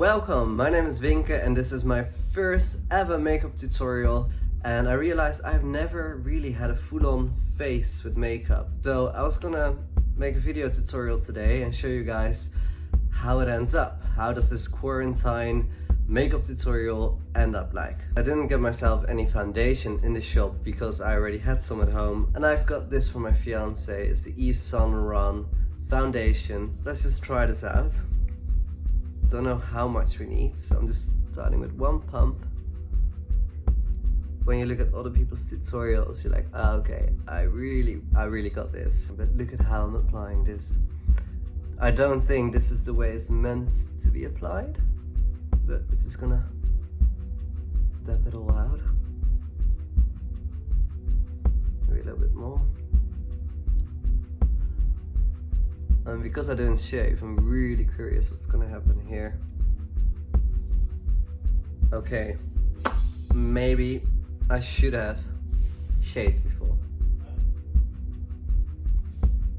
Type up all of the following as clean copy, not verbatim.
Welcome, my name is WINKE and this is my first ever makeup tutorial, and I realized I've never really had a full-on face with makeup. So I was gonna make a video tutorial today and show you guys how it ends up. How does this quarantine makeup tutorial end up like? I didn't get myself any foundation in the shop because I already had some at home, and I've got this from my fiance. It's the Eve Sun Run foundation. Let's just try this out. Don't know how much we need, so I'm just starting with one pump. When you look at other people's tutorials, you're like, oh, okay, I really got this. But look at how I'm applying this. I don't think this is the way it's meant to be applied, but we're just gonna dab it all out. Maybe a little bit more. And because I didn't shave, I'm really curious what's gonna happen here. Okay, maybe I should have shaved before,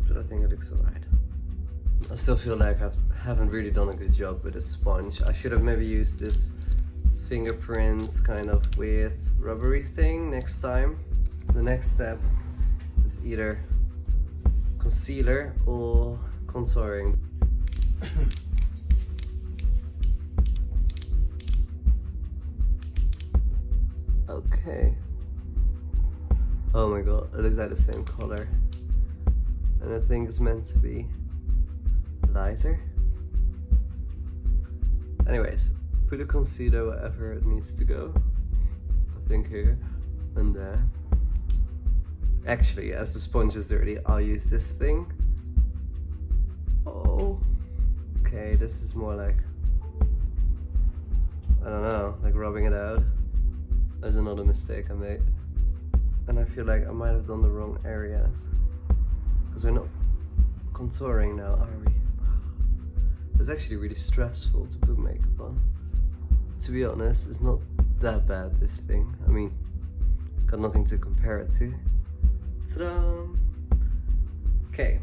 but I think it looks alright. I still feel like I haven't really done a good job with this sponge. I should have maybe used this fingerprint kind of weird rubbery thing next time. The next step is either concealer or contouring. Okay. Oh my god, it looks like the same color. And I think it's meant to be lighter. Anyways, put a concealer wherever it needs to go. I think here and there. Actually, as the sponge is dirty, I'll use this thing. Oh, okay, this is more like, I don't know, like rubbing it out. That's another mistake I made. And I feel like I might have done the wrong areas. Because we're not contouring now, are we? It's actually really stressful to put makeup on. To be honest, it's not that bad, this thing. I mean, got nothing to compare it to. Ta-da! Okay.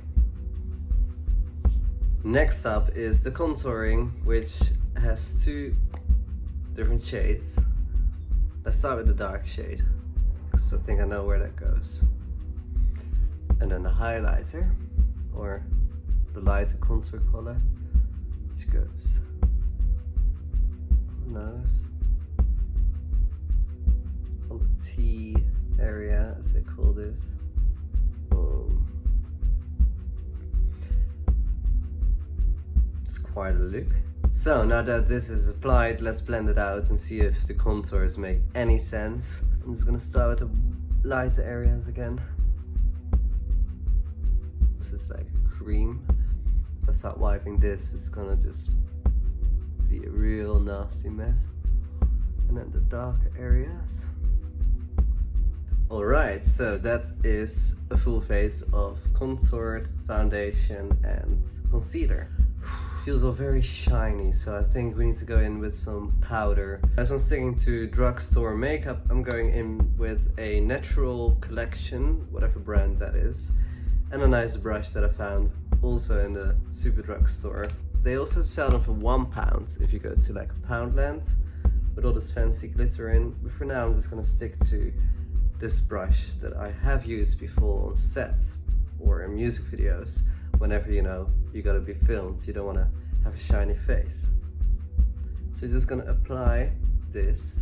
Next up is the contouring, which has two different shades. Let's start with the dark shade, because I think I know where that goes. And then the highlighter, or the lighter contour color, which goes on the nose, on the T area, as they call this. It's quite a look. So now that this is applied, let's blend it out and see if the contours make any sense. I'm just gonna start with the lighter areas again. This is like cream. If I start wiping this, it's gonna just be a real nasty mess. And then the darker areas. Alright, so that is a full face of contoured foundation and concealer. Feels all very shiny, so I think we need to go in with some powder. As I'm sticking to drugstore makeup, I'm going in with a Natural Collection, whatever brand that is, and a nice brush that I found also in the super drugstore. They also sell them for £1 if you go to like Poundland with all this fancy glitter in. But for now, I'm just gonna stick to this brush that I have used before on sets or in music videos. Whenever you know you gotta be filmed, you don't want to have a shiny face. So you're just gonna apply this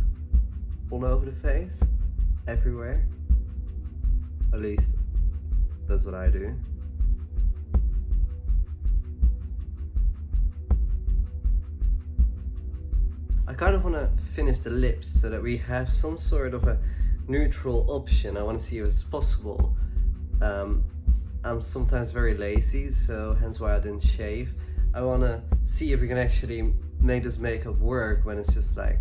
all over the face, everywhere. At least that's what I do. I kind of want to finish the lips so that we have some sort of a neutral option. I want to see if it's possible. I'm sometimes very lazy, so hence why I didn't shave. I want to see if we can actually make this makeup work when it's just like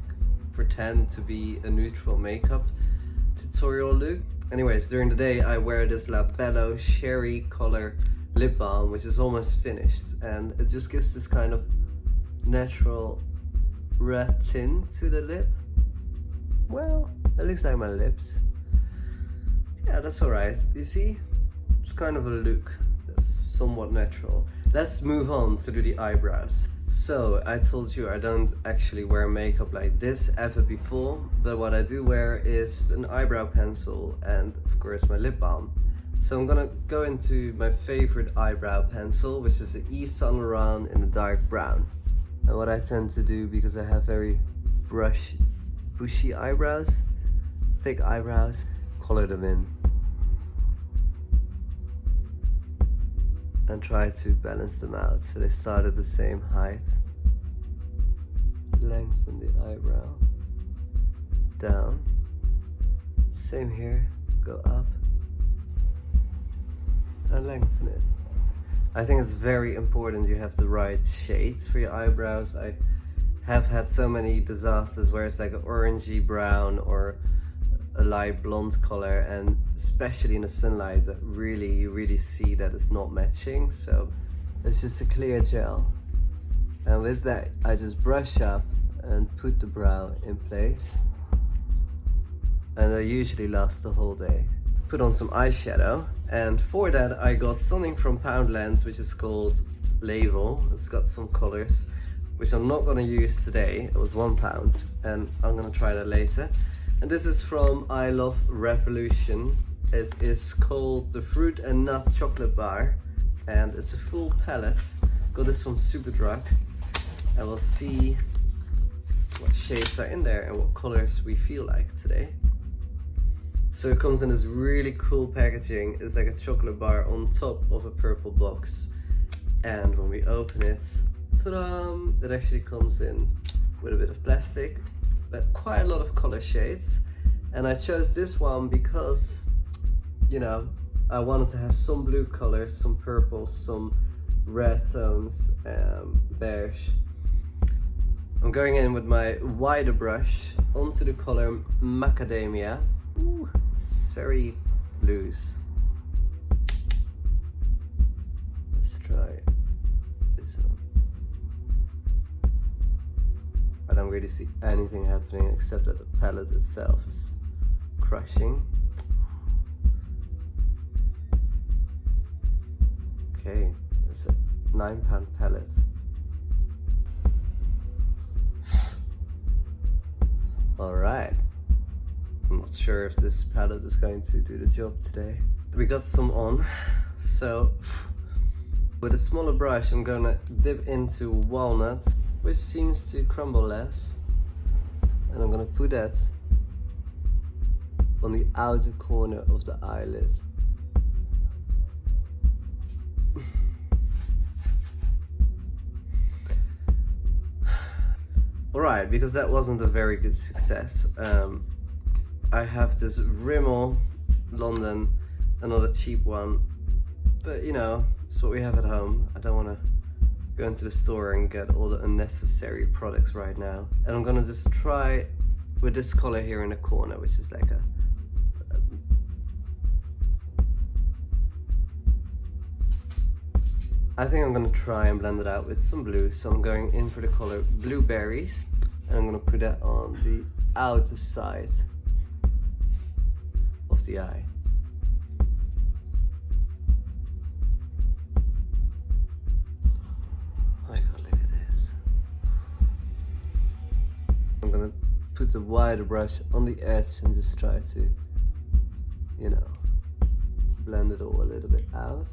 pretend to be a neutral makeup tutorial look. Anyways, during the day I wear this Labello Sherry Color lip balm, which is almost finished, and it just gives this kind of natural red tint to the lip. Well, at least like my lips. Yeah, that's alright. You see? It's kind of a look that's somewhat natural. Let's move on to do the eyebrows. So I told you I don't actually wear makeup like this ever before, but what I do wear is an eyebrow pencil and of course my lip balm. So I'm gonna go into my favorite eyebrow pencil, which is the Yves Saint Laurent in the dark brown. And what I tend to do, because I have very bushy eyebrows, thick eyebrows, color them in. And try to balance them out so they start at the same height. Lengthen the eyebrow. Down. Same here, go up. And lengthen it. I think it's very important you have the right shades for your eyebrows. I have had so many disasters where it's like an orangey brown or a light blonde color, and especially in the sunlight that you really see that it's not matching. So it's just a clear gel, and with that I just brush up and put the brow in place, and they usually last the whole day. Put on some eyeshadow, and for that I got something from Poundland which is called Labello. It's got some colors which I'm not gonna use today. It was £1 and I'm gonna try that later. And this is from I Love Revolution. It is called the Fruit and Nut Chocolate Bar, and it's a full palette. Got this from Superdrug, and we'll see what shades are in there and what colors we feel like today. So it comes in this really cool packaging. It's like a chocolate bar on top of a purple box, and when we open it, ta-da! It actually comes in with a bit of plastic, but quite a lot of color shades. And I chose this one because, you know, I wanted to have some blue colors, some purple, some red tones, beige. I'm going in with my wider brush onto the color Macadamia. Ooh, it's very loose. Let's try this one. I don't really see anything happening except that the palette itself is crushing. Okay, that's a £9 palette. Alright, I'm not sure if this palette is going to do the job today. We got some on, so with a smaller brush I'm gonna dip into walnut, which seems to crumble less, and I'm gonna put that on the outer corner of the eyelid. Alright, because that wasn't a very good success, I have this Rimmel London, another cheap one, but you know, it's what we have at home. I don't want to go into the store and get all the unnecessary products right now. And I'm gonna just try with this color here in the corner, which is like I think I'm gonna try and blend it out with some blue. So I'm going in for the color Blueberries, and I'm gonna put that on the outer side of the eye. Oh my god, look at this. I'm gonna put the wider brush on the edge and just try to, you know, blend it all a little bit out.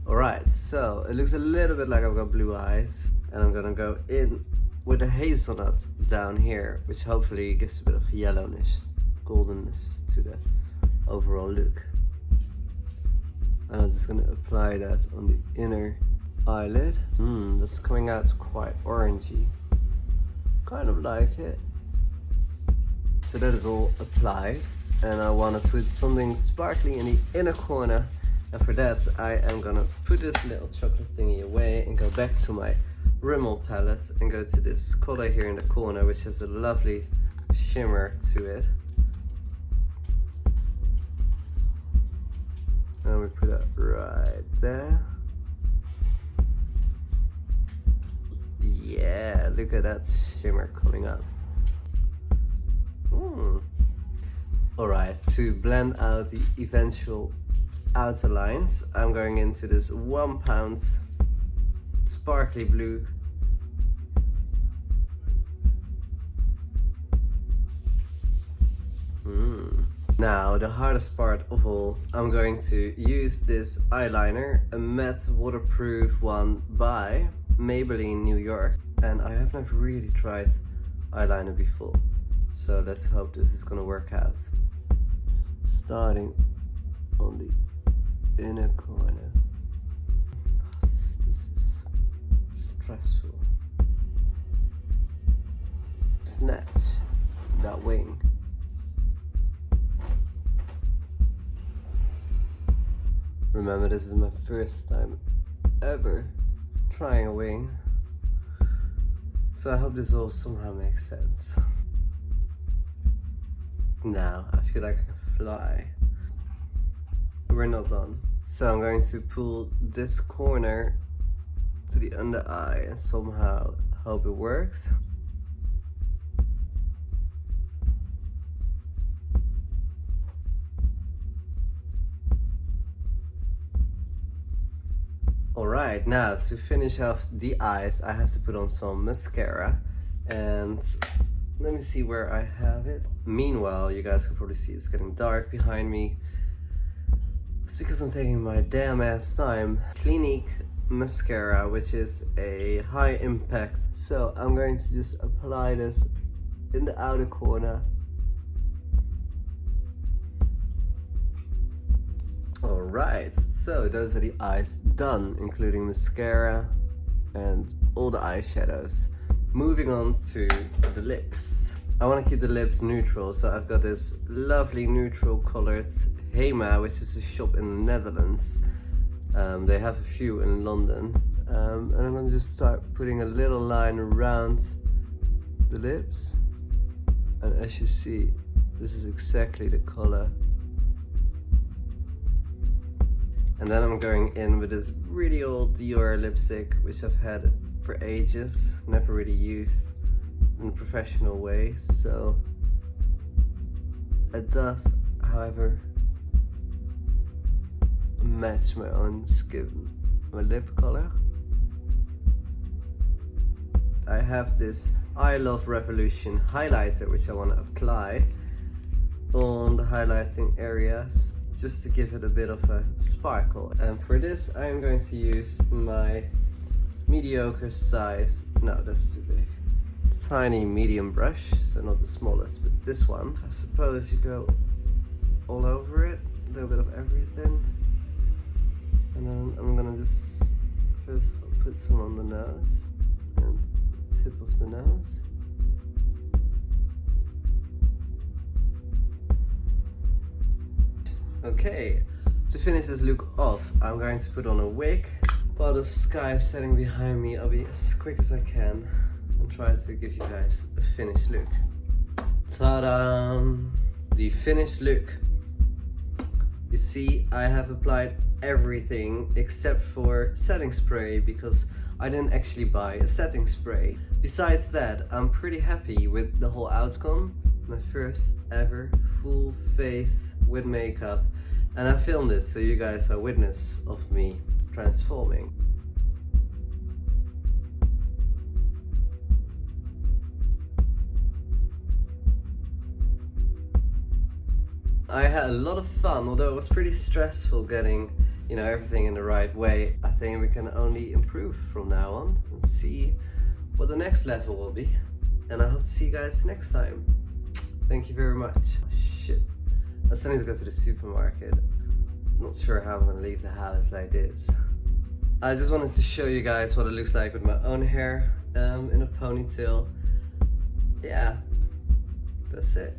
Alright, so it looks a little bit like I've got blue eyes, and I'm gonna go in with a hazelnut down here, which hopefully gives a bit of yellowness, goldenness to the overall look. And I'm just gonna apply that on the inner eyelid. That's coming out quite orangey. Kind of like it. So that is all applied, and I wanna put something sparkly in the inner corner. And for that, I am gonna put this little chocolate thingy away and go back to my Rimmel palette and go to this color here in the corner, which has a lovely shimmer to it. And we put it right there. Yeah, look at that shimmer coming up. Alright, to blend out the eventual outer lines, I'm going into this £1 sparkly blue. Now the hardest part of all, I'm going to use this eyeliner, a matte waterproof one by Maybelline New York. And I have never really tried eyeliner before, so let's hope this is gonna work out. Starting on the inner corner. This is stressful. Snatch that wing. Remember, this is my first time ever trying a wing, so I hope this all somehow makes sense. Now I feel like I can fly. We're not done. So I'm going to pull this corner to the under eye and somehow hope it works. Alright, now to finish off the eyes, I have to put on some mascara, and let me see where I have it. Meanwhile, you guys can probably see it's getting dark behind me. It's because I'm taking my damn ass time. Clinique mascara, which is a high impact. So I'm going to just apply this in the outer corner. Alright, so those are the eyes done, including mascara and all the eyeshadows. Moving on to the lips. I want to keep the lips neutral, so I've got this lovely neutral colored Hema, which is a shop in the Netherlands. They have a few in London. And I'm going to just start putting a little line around the lips. And as you see, this is exactly the color. And then I'm going in with this really old Dior lipstick, which I've had for ages, never really used in a professional way, so it does, however, match my own skin, my lip color. I have this I Love Revolution highlighter, which I want to apply on the highlighting areas, just to give it a bit of a sparkle. And for this, I'm going to use my mediocre size, no, that's too big, tiny medium brush, so not the smallest, but this one. I suppose you go all over it, a little bit of everything. And then I'm gonna just first put some on the nose and the tip of the nose. Okay, to finish this look off, I'm going to put on a wig. While the sky is setting behind me, I'll be as quick as I can and try to give you guys a finished look. Ta-da! The finished look. You see, I have applied everything except for setting spray, because I didn't actually buy a setting spray. Besides that, I'm pretty happy with the whole outcome. My first ever full face with makeup, and I filmed it so you guys are witness of me transforming. I had a lot of fun, although it was pretty stressful getting, everything in the right way. I think we can only improve from now on and see what the next level will be. And I hope to see you guys next time. Thank you very much. Oh, shit. I still need to go to the supermarket. Not sure how I'm gonna leave the house like this. I just wanted to show you guys what it looks like with my own hair in a ponytail. Yeah, that's it.